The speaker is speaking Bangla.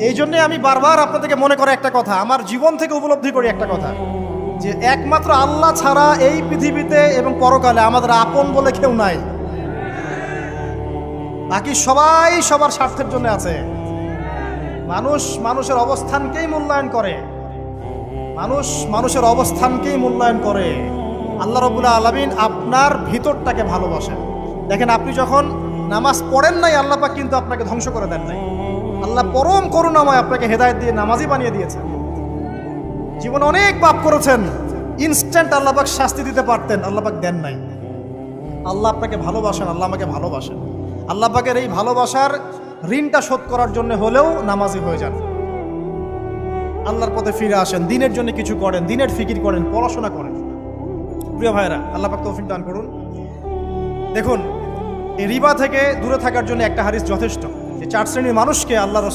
এই জন্যে আমি বারবার আপনাদেরকে মনে করে একটা কথা, আমার জীবন থেকে উপলব্ধি করি একটা কথা, যে একমাত্র আল্লাহ ছাড়া এই পৃথিবীতে এবং পরকালে আমাদের আপন বলে কেউ নাই। বাকি সবাই সবার স্বার্থের জন্য আছে। মানুষ মানুষের অবস্থানকেই মূল্যায়ন করে, মানুষ মানুষের অবস্থানকেই মূল্যায়ন করে। আল্লাহ রাব্বুল আলামিন আপনার ভিতরটাকে ভালোবাসেন। দেখেন, আপনি যখন নামাজ পড়েন নাই, আল্লাহ পাক কিন্তু আপনাকে ধ্বংস করে দেন নাই। আল্লাহ পরম করুণাময় আপনাকে হেদায়েত দিয়ে নামাজি বানিয়ে দিয়েছেন। জীবনে অনেক পাপ করেছেন, ইনস্ট্যান্ট আল্লাহ পাক শাস্তি দিতে পারতেন, আল্লাহ পাক দেন নাই। আল্লাহ আপনাকে ভালোবাসেন, আল্লাহ আমাকে ভালোবাসেন। আল্লাহ পাকের এই ভালোবাসার ঋণটা শোধ করার জন্য হলেও নামাজি হয়ে যান, আল্লাহর পথে ফিরে আসেন, দিনের জন্য কিছু করেন, দিনের ফিকির করেন, পড়াশোনা করেন। প্রিয় ভাইরা, আল্লাহ পাক তৌফিক দান করুন। দেখুন, এই রিবা থেকে দূরে থাকার জন্য একটা হাদিস যথেষ্ট, যে 4 শ্রেণীর মানুষকে আল্লাহ